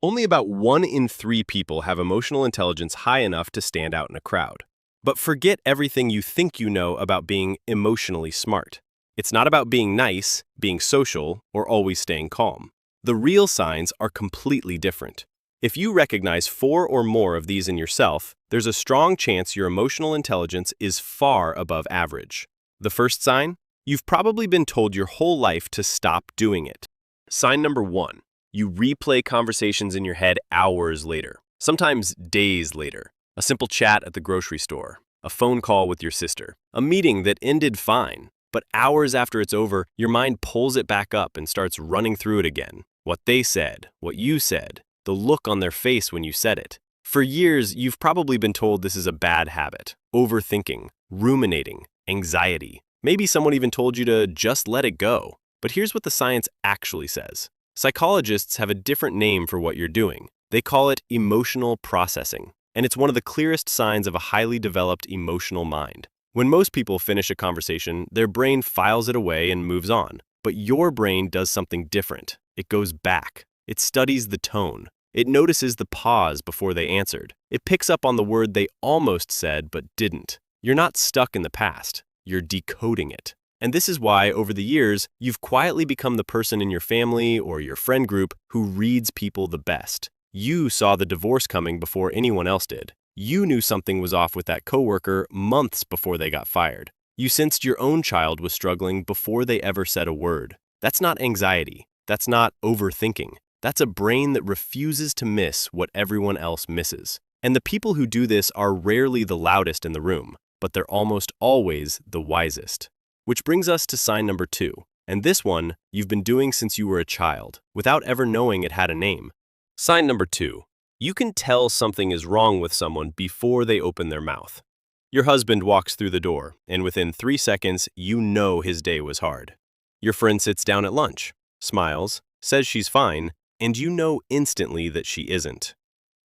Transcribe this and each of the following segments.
Only about 1 in 3 people have emotional intelligence high enough to stand out in a crowd. But forget everything you think you know about being emotionally smart. It's not about being nice, being social, or always staying calm. The real signs are completely different. If you recognize 4 or more of these in yourself, there's a strong chance your emotional intelligence is far above average. The first sign? You've probably been told your whole life to stop doing it. Sign number 1. You replay conversations in your head hours later, sometimes days later. A simple chat at the grocery store, a phone call with your sister, a meeting that ended fine, but hours after it's over, your mind pulls it back up and starts running through it again. What they said, what you said, the look on their face when you said it. For years, you've probably been told this is a bad habit, overthinking, ruminating, anxiety. Maybe someone even told you to just let it go. But here's what the science actually says. Psychologists have a different name for what you're doing. They call it emotional processing, and it's one of the clearest signs of a highly developed emotional mind. When most people finish a conversation, their brain files it away and moves on. But your brain does something different. It goes back. It studies the tone. It notices the pause before they answered. It picks up on the word they almost said but didn't. You're not stuck in the past. You're decoding it. And this is why, over the years, you've quietly become the person in your family or your friend group who reads people the best. You saw the divorce coming before anyone else did. You knew something was off with that coworker months before they got fired. You sensed your own child was struggling before they ever said a word. That's not anxiety. That's not overthinking. That's a brain that refuses to miss what everyone else misses. And the people who do this are rarely the loudest in the room, but they're almost always the wisest. Which brings us to sign number 2. And this one, you've been doing since you were a child, without ever knowing it had a name. Sign number 2. You can tell something is wrong with someone before they open their mouth. Your husband walks through the door, and within 3 seconds, you know his day was hard. Your friend sits down at lunch, smiles, says she's fine, and you know instantly that she isn't.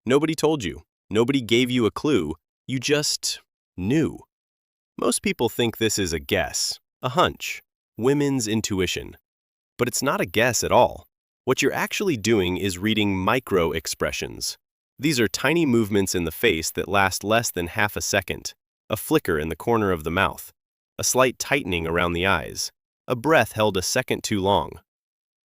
Nobody told you. Nobody gave you a clue. You just knew. Most people think this is a guess, a hunch, women's intuition. But it's not a guess at all. What you're actually doing is reading micro-expressions. These are tiny movements in the face that last less than half a second, a flicker in the corner of the mouth, a slight tightening around the eyes, a breath held a second too long.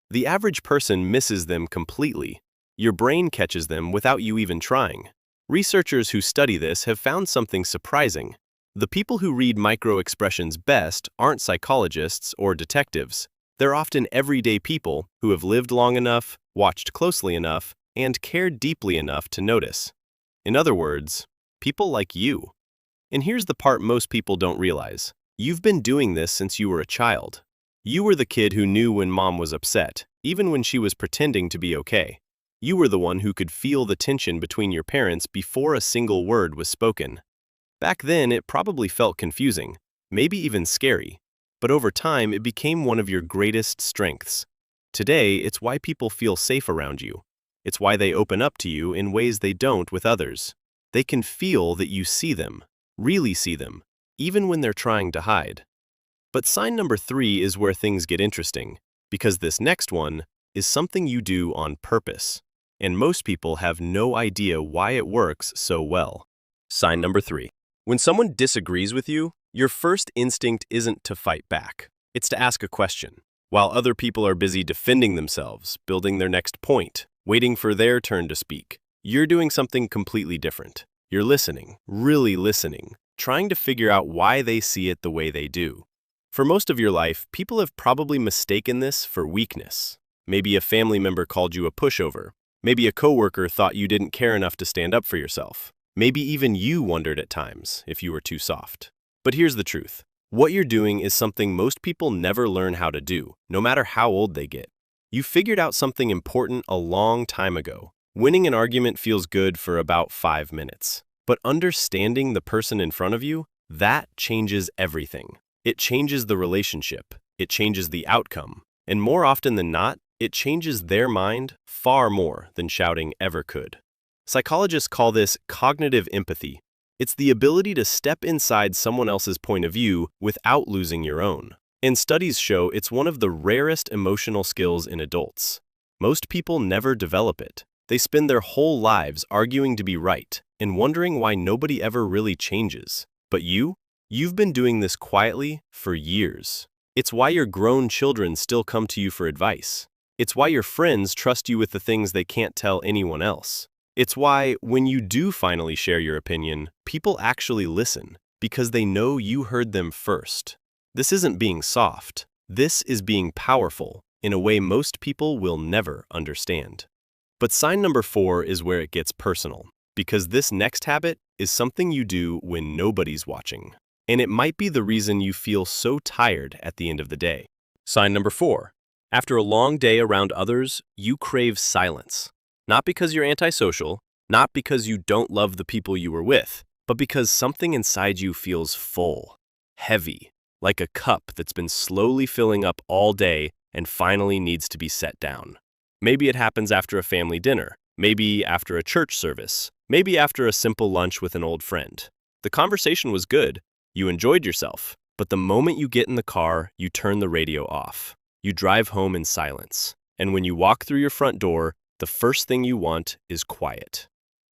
The average person misses them completely. Your brain catches them without you even trying. Researchers who study this have found something surprising. The people who read micro-expressions best aren't psychologists or detectives. They're often everyday people who have lived long enough, watched closely enough, and cared deeply enough to notice. In other words, people like you. And here's the part most people don't realize. You've been doing this since you were a child. You were the kid who knew when mom was upset, even when she was pretending to be okay. You were the one who could feel the tension between your parents before a single word was spoken. Back then, it probably felt confusing, maybe even scary, but over time, it became one of your greatest strengths. Today, it's why people feel safe around you. It's why they open up to you in ways they don't with others. They can feel that you see them, really see them, even when they're trying to hide. But sign number 3 is where things get interesting, because this next one is something you do on purpose, and most people have no idea why it works so well. Sign number 3. When someone disagrees with you, your first instinct isn't to fight back. It's to ask a question. While other people are busy defending themselves, building their next point, waiting for their turn to speak, you're doing something completely different. You're listening, really listening, trying to figure out why they see it the way they do. For most of your life, people have probably mistaken this for weakness. Maybe a family member called you a pushover. Maybe a coworker thought you didn't care enough to stand up for yourself. Maybe even you wondered at times if you were too soft. But here's the truth. What you're doing is something most people never learn how to do, no matter how old they get. You figured out something important a long time ago. Winning an argument feels good for about 5 minutes. But understanding the person in front of you, that changes everything. It changes the relationship. It changes the outcome. And more often than not, it changes their mind far more than shouting ever could. Psychologists call this cognitive empathy. It's the ability to step inside someone else's point of view without losing your own. And studies show it's one of the rarest emotional skills in adults. Most people never develop it. They spend their whole lives arguing to be right and wondering why nobody ever really changes. But you've been doing this quietly for years. It's why your grown children still come to you for advice. It's why your friends trust you with the things they can't tell anyone else. It's why, when you do finally share your opinion, people actually listen, because they know you heard them first. This isn't being soft. This is being powerful, in a way most people will never understand. But sign number 4 is where it gets personal, because this next habit is something you do when nobody's watching. And it might be the reason you feel so tired at the end of the day. Sign number 4. After a long day around others, you crave silence. Not because you're antisocial, not because you don't love the people you were with, but because something inside you feels full, heavy, like a cup that's been slowly filling up all day and finally needs to be set down. Maybe it happens after a family dinner, maybe after a church service, maybe after a simple lunch with an old friend. The conversation was good, you enjoyed yourself, but the moment you get in the car, you turn the radio off. You drive home in silence, and when you walk through your front door, the first thing you want is quiet.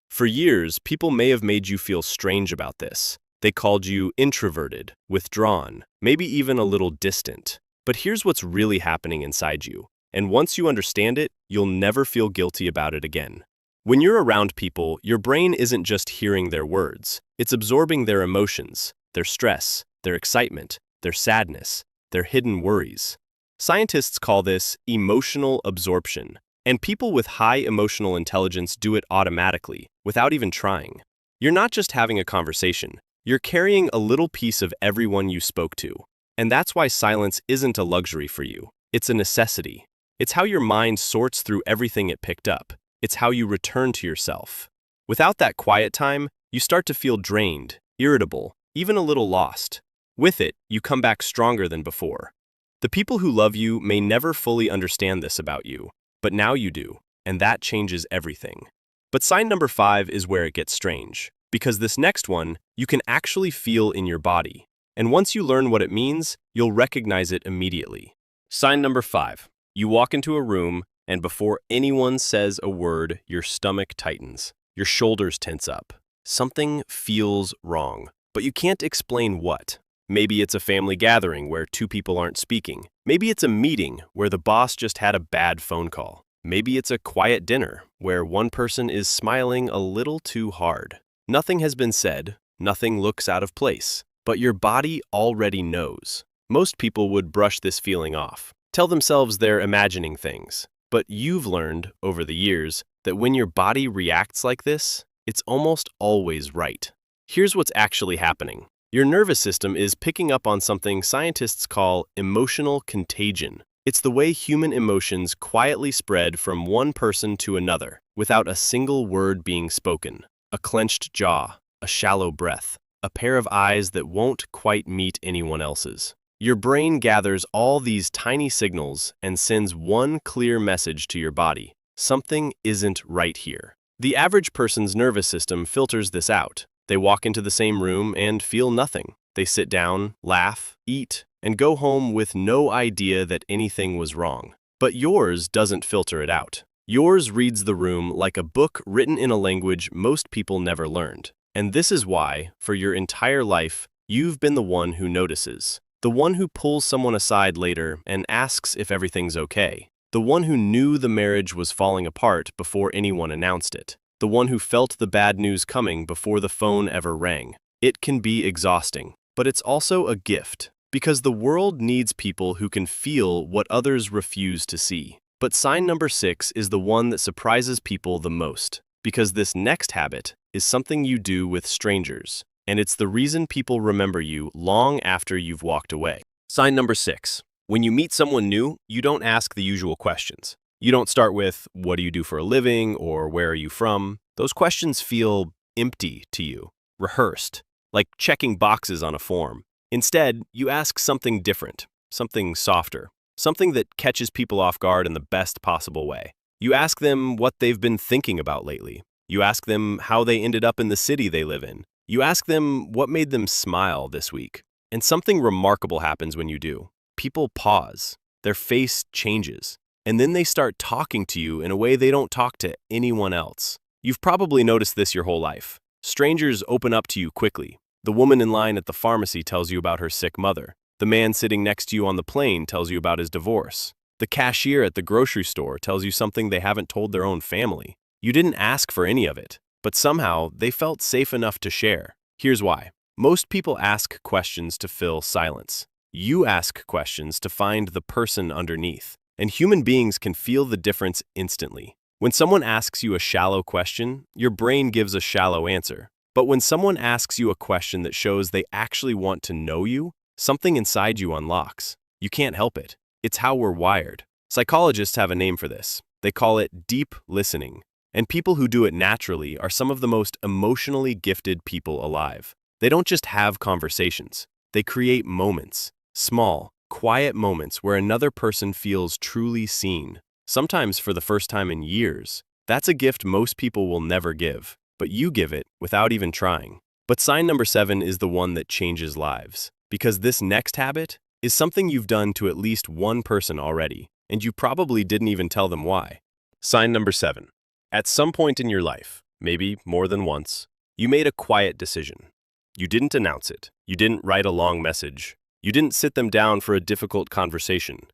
For years, people may have made you feel strange about this. They called you introverted, withdrawn, maybe even a little distant. But here's what's really happening inside you. And once you understand it, you'll never feel guilty about it again. When you're around people, your brain isn't just hearing their words. It's absorbing their emotions, their stress, their excitement, their sadness, their hidden worries. Scientists call this emotional absorption. And people with high emotional intelligence do it automatically, without even trying. You're not just having a conversation. You're carrying a little piece of everyone you spoke to. And that's why silence isn't a luxury for you. It's a necessity. It's how your mind sorts through everything it picked up. It's how you return to yourself. Without that quiet time, you start to feel drained, irritable, even a little lost. With it, you come back stronger than before. The people who love you may never fully understand this about you, but now you do, and that changes everything. But sign number 5 is where it gets strange, because this next one you can actually feel in your body. And once you learn what it means, you'll recognize it immediately. Sign number 5. You walk into a room, and before anyone says a word, your stomach tightens. Your shoulders tense up. Something feels wrong, but you can't explain what. Maybe it's a family gathering where 2 people aren't speaking. Maybe it's a meeting where the boss just had a bad phone call. Maybe it's a quiet dinner where one person is smiling a little too hard. Nothing has been said, nothing looks out of place, but your body already knows. Most people would brush this feeling off, tell themselves they're imagining things. But you've learned, over the years, that when your body reacts like this, it's almost always right. Here's what's actually happening. Your nervous system is picking up on something scientists call emotional contagion. It's the way human emotions quietly spread from one person to another, without a single word being spoken. A clenched jaw, a shallow breath, a pair of eyes that won't quite meet anyone else's. Your brain gathers all these tiny signals and sends one clear message to your body. Something isn't right here. The average person's nervous system filters this out. They walk into the same room and feel nothing. They sit down, laugh, eat, and go home with no idea that anything was wrong. But yours doesn't filter it out. Yours reads the room like a book written in a language most people never learned. And this is why, for your entire life, you've been the one who notices. The one who pulls someone aside later and asks if everything's okay. The one who knew the marriage was falling apart before anyone announced it. The one who felt the bad news coming before the phone ever rang. It can be exhausting, but it's also a gift, because the world needs people who can feel what others refuse to see. But sign number 6 is the one that surprises people the most, because this next habit is something you do with strangers, and it's the reason people remember you long after you've walked away. Sign number 6. When you meet someone new, you don't ask the usual questions. You don't start with, what do you do for a living, or where are you from? Those questions feel empty to you, rehearsed, like checking boxes on a form. Instead, you ask something different, something softer, something that catches people off guard in the best possible way. You ask them what they've been thinking about lately. You ask them how they ended up in the city they live in. You ask them what made them smile this week. And something remarkable happens when you do. People pause. Their face changes. and then they start talking to you in a way they don't talk to anyone else. You've probably noticed this your whole life. Strangers open up to you quickly. The woman in line at the pharmacy tells you about her sick mother. The man sitting next to you on the plane tells you about his divorce. The cashier at the grocery store tells you something they haven't told their own family. You didn't ask for any of it, but somehow they felt safe enough to share. Here's why. Most people ask questions to fill silence. You ask questions to find the person underneath. And human beings can feel the difference instantly. When someone asks you a shallow question, your brain gives a shallow answer. But when someone asks you a question that shows they actually want to know you, something inside you unlocks. You can't help it. It's how we're wired. Psychologists have a name for this. They call it deep listening. And people who do it naturally are some of the most emotionally gifted people alive. They don't just have conversations. They create moments. Small, quiet moments where another person feels truly seen. Sometimes for the first time in years. That's a gift most people will never give. But you give it without even trying. But sign number 7 is the one that changes lives. Because this next habit is something you've done to at least one person already, and you probably didn't even tell them why. Sign number 7. At some point in your life, maybe more than once, you made a quiet decision. You didn't announce it. You didn't write a long message. You didn't sit them down for a difficult conversation.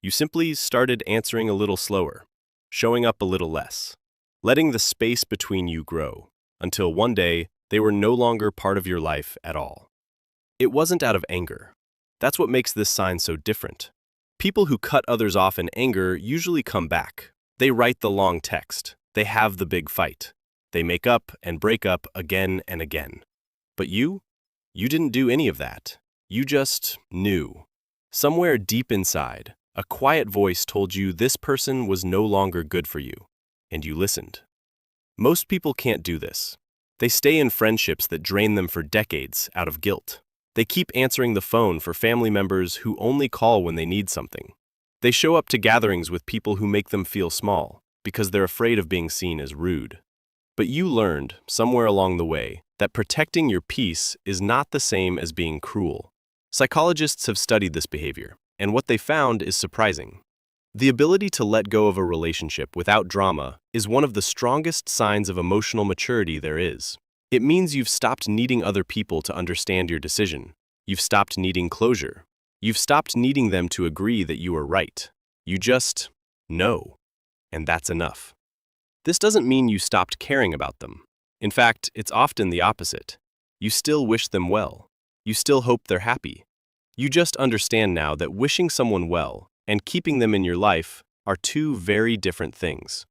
You simply started answering a little slower, showing up a little less, letting the space between you grow, until one day they were no longer part of your life at all. It wasn't out of anger. That's what makes this sign so different. People who cut others off in anger usually come back. They write the long text. They have the big fight. They make up and break up again and again. But you didn't do any of that. You just knew. Somewhere deep inside, a quiet voice told you this person was no longer good for you, and you listened. Most people can't do this. They stay in friendships that drain them for decades out of guilt. They keep answering the phone for family members who only call when they need something. They show up to gatherings with people who make them feel small because they're afraid of being seen as rude. But you learned, somewhere along the way, that protecting your peace is not the same as being cruel. Psychologists have studied this behavior, and what they found is surprising. The ability to let go of a relationship without drama is one of the strongest signs of emotional maturity there is. It means you've stopped needing other people to understand your decision. You've stopped needing closure. You've stopped needing them to agree that you are right. You just know, and that's enough. This doesn't mean you stopped caring about them. In fact, it's often the opposite. You still wish them well. You still hope they're happy. You just understand now that wishing someone well and keeping them in your life are two very different things.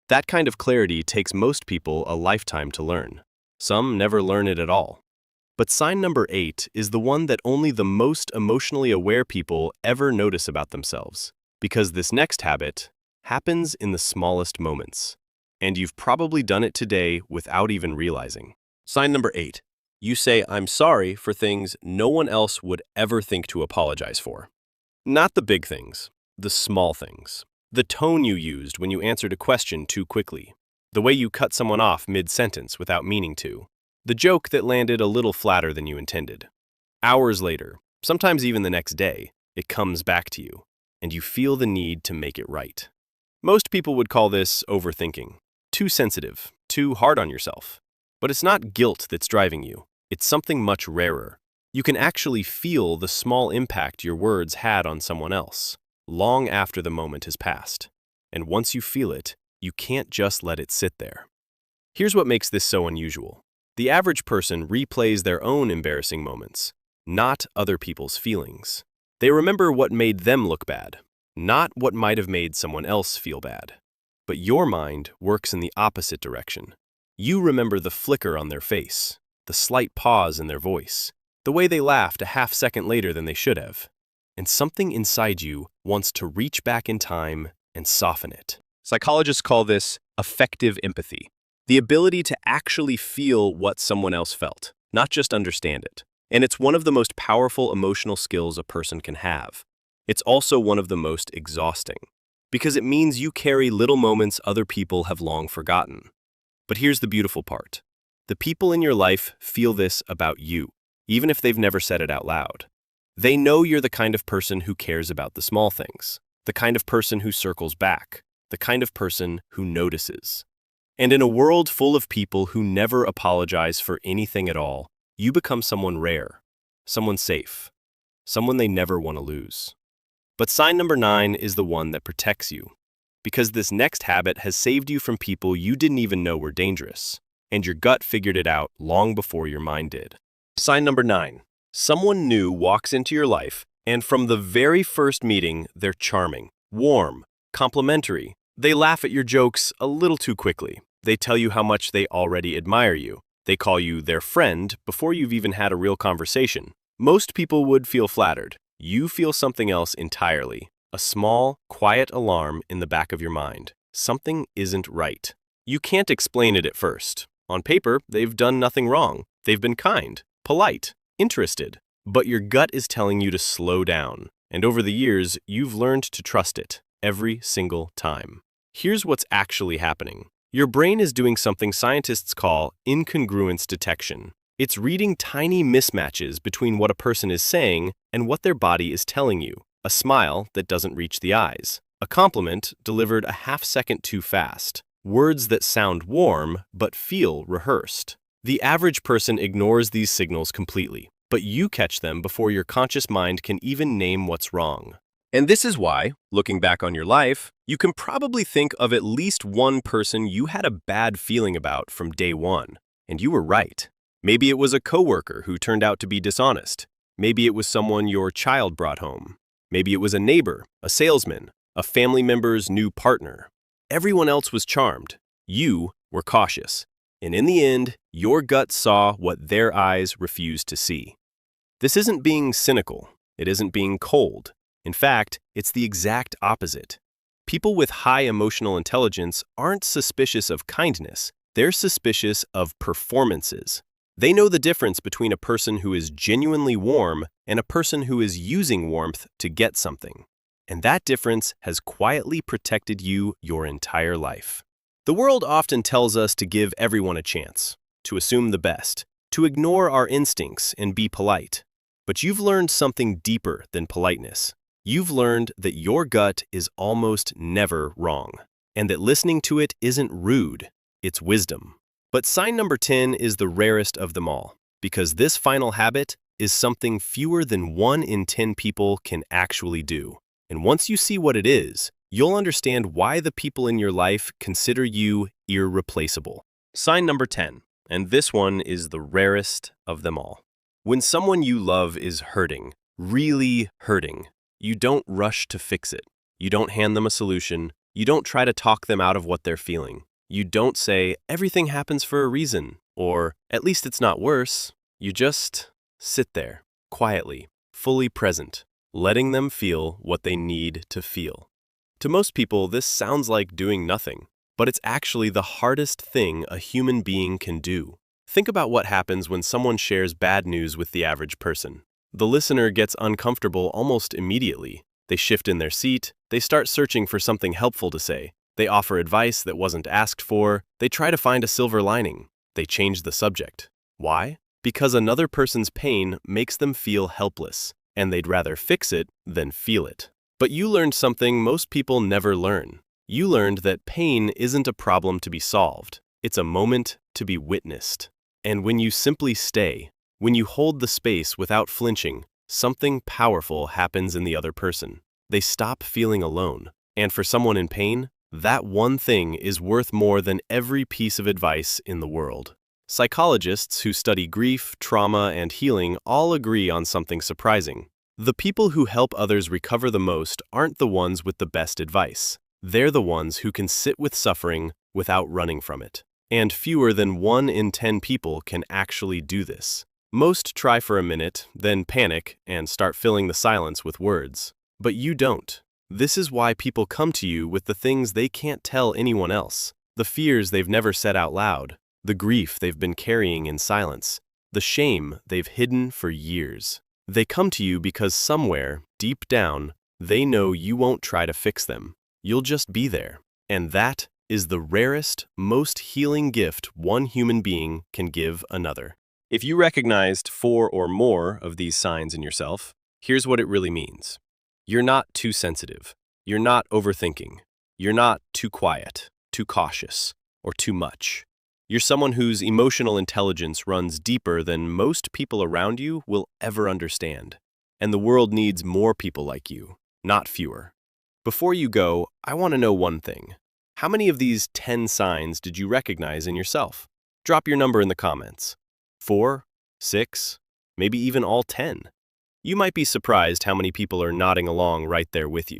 That kind of clarity takes most people a lifetime to learn. Some never learn it at all. But sign number 8 is the one that only the most emotionally aware people ever notice about themselves, because this next habit happens in the smallest moments. And you've probably done it today without even realizing. Sign number 8. You say, "I'm sorry" for things no one else would ever think to apologize for. Not the big things, the small things. The tone you used when you answered a question too quickly. The way you cut someone off mid-sentence without meaning to. The joke that landed a little flatter than you intended. Hours later, sometimes even the next day, it comes back to you, and you feel the need to make it right. Most people would call this overthinking. Too sensitive, too hard on yourself. But it's not guilt that's driving you. It's something much rarer. You can actually feel the small impact your words had on someone else, long after the moment has passed. And once you feel it, you can't just let it sit there. Here's what makes this so unusual. The average person replays their own embarrassing moments, not other people's feelings. They remember what made them look bad, not what might have made someone else feel bad. But your mind works in the opposite direction. You remember the flicker on their face, the slight pause in their voice, the way they laughed a half second later than they should have. And something inside you wants to reach back in time and soften it. Psychologists call this affective empathy, the ability to actually feel what someone else felt, not just understand it. And it's one of the most powerful emotional skills a person can have. It's also one of the most exhausting, because it means you carry little moments other people have long forgotten. But here's the beautiful part. The people in your life feel this about you, even if they've never said it out loud. They know you're the kind of person who cares about the small things. the kind of person who circles back, the kind of person who notices. And in a world full of people who never apologize for anything at all, you become someone rare, someone safe, someone they never want to lose. But sign number 9 is the one that protects you, because this next habit has saved you from people you didn't even know were dangerous, and your gut figured it out long before your mind did. Sign number 9. Someone new walks into your life, and from the very first meeting, they're charming, warm, complimentary. They laugh at your jokes a little too quickly. They tell you how much they already admire you. They call you their friend before you've even had a real conversation. Most people would feel flattered. You feel something else entirely. A small, quiet alarm in the back of your mind. Something isn't right. You can't explain it at first. On paper, they've done nothing wrong. They've been kind, polite, interested. But your gut is telling you to slow down. And over the years, you've learned to trust it every single time. Here's what's actually happening. Your brain is doing something scientists call incongruence detection. It's reading tiny mismatches between what a person is saying and what their body is telling you. A smile that doesn't reach the eyes. A compliment delivered a half-second too fast. Words that sound warm but feel rehearsed. The average person ignores these signals completely, but you catch them before your conscious mind can even name what's wrong. And this is why, looking back on your life, you can probably think of at least one person you had a bad feeling about from day one. And you were right. Maybe it was a coworker who turned out to be dishonest. Maybe it was someone your child brought home. Maybe it was a neighbor, a salesman, a family member's new partner. Everyone else was charmed. You were cautious. And in the end, your gut saw what their eyes refused to see. This isn't being cynical. It isn't being cold. In fact, it's the exact opposite. People with high emotional intelligence aren't suspicious of kindness. They're suspicious of performances. They know the difference between a person who is genuinely warm and a person who is using warmth to get something. And that difference has quietly protected you your entire life. The world often tells us to give everyone a chance, to assume the best, to ignore our instincts and be polite. But you've learned something deeper than politeness. You've learned that your gut is almost never wrong, and that listening to it isn't rude, it's wisdom. But sign number 10 is the rarest of them all, because this final habit is something fewer than 1 in 10 people can actually do. And once you see what it is, you'll understand why the people in your life consider you irreplaceable. Sign number 10, and this one is the rarest of them all. When someone you love is hurting, really hurting, you don't rush to fix it. You don't hand them a solution. You don't try to talk them out of what they're feeling. You don't say, everything happens for a reason, or at least it's not worse. You just sit there, quietly, fully present, letting them feel what they need to feel. To most people, this sounds like doing nothing, but it's actually the hardest thing a human being can do. Think about what happens when someone shares bad news with the average person. The listener gets uncomfortable almost immediately. They shift in their seat, they start searching for something helpful to say. They offer advice that wasn't asked for, they try to find a silver lining. They change the subject. Why? Because another person's pain makes them feel helpless, and they'd rather fix it than feel it. But you learned something most people never learn. You learned that pain isn't a problem to be solved. It's a moment to be witnessed. And when you simply stay, when you hold the space without flinching, something powerful happens in the other person. They stop feeling alone. And for someone in pain, that one thing is worth more than every piece of advice in the world. Psychologists who study grief, trauma, and healing all agree on something surprising. The people who help others recover the most aren't the ones with the best advice. They're the ones who can sit with suffering without running from it. And fewer than 1 in 10 people can actually do this. Most try for a minute, then panic and start filling the silence with words. But you don't. This is why people come to you with the things they can't tell anyone else, the fears they've never said out loud, the grief they've been carrying in silence, the shame they've hidden for years. They come to you because somewhere, deep down, they know you won't try to fix them. You'll just be there. And that is the rarest, most healing gift one human being can give another. If you recognized 4 or more of these signs in yourself, here's what it really means. You're not too sensitive. You're not overthinking. You're not too quiet, too cautious, or too much. You're someone whose emotional intelligence runs deeper than most people around you will ever understand. And the world needs more people like you, not fewer. Before you go, I want to know one thing. How many of these 10 signs did you recognize in yourself? Drop your number in the comments. 4, 6, maybe even all 10. You might be surprised how many people are nodding along right there with you.